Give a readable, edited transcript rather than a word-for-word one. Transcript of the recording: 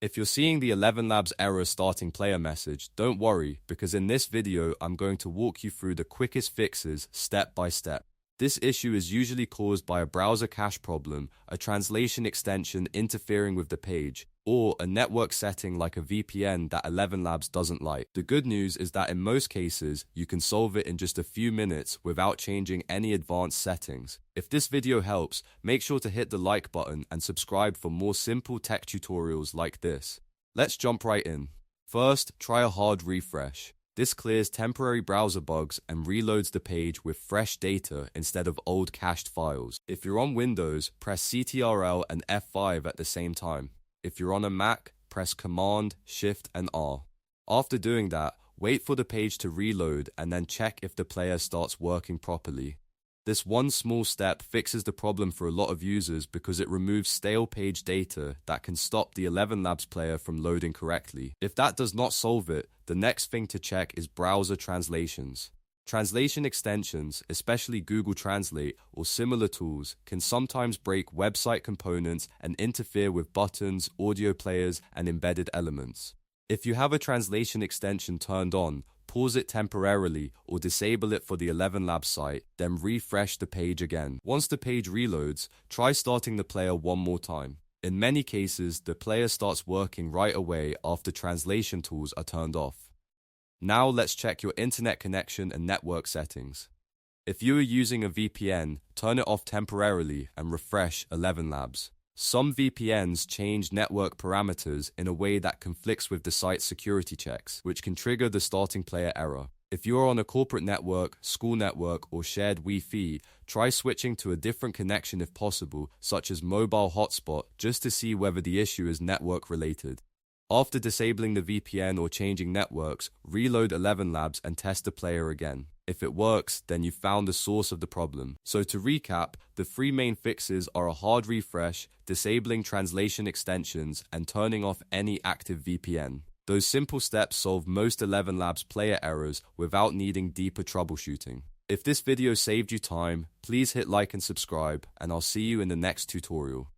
If you're seeing the ElevenLabs error starting player message, don't worry, because in this video I'm going to walk you through the quickest fixes step by step. This issue is usually caused by a browser cache problem, a translation extension interfering with the page, or a network setting like a VPN that ElevenLabs doesn't like. The good news is that in most cases, you can solve it in just a few minutes without changing any advanced settings. If this video helps, make sure to hit the like button and subscribe for more simple tech tutorials like this. Let's jump right in. First, try a hard refresh. This clears temporary browser bugs and reloads the page with fresh data instead of old cached files. If you're on Windows, press Ctrl and F5 at the same time. If you're on a Mac, press Command, Shift and R. After doing that, wait for the page to reload and then check if the player starts working properly. This one small step fixes the problem for a lot of users because it removes stale page data that can stop the ElevenLabs player from loading correctly. If that does not solve it, the next thing to check is browser translations. Translation extensions, especially Google Translate or similar tools, can sometimes break website components and interfere with buttons, audio players, and embedded elements. If you have a translation extension turned on, pause it temporarily or disable it for the ElevenLabs site, then refresh the page again. Once the page reloads, try starting the player one more time. In many cases, the player starts working right away after translation tools are turned off. Now let's check your internet connection and network settings. If you are using a VPN, turn it off temporarily and refresh ElevenLabs. Some VPNs change network parameters in a way that conflicts with the site's security checks, which can trigger the starting player error. If you are on a corporate network, school network, or shared Wi-Fi, try switching to a different connection if possible, such as mobile hotspot, just to see whether the issue is network related. After disabling the VPN or changing networks, reload ElevenLabs and test the player again. If it works, then you've found the source of the problem. So to recap, the three main fixes are a hard refresh, disabling translation extensions, and turning off any active VPN. Those simple steps solve most ElevenLabs player errors without needing deeper troubleshooting. If this video saved you time, please hit like and subscribe, and I'll see you in the next tutorial.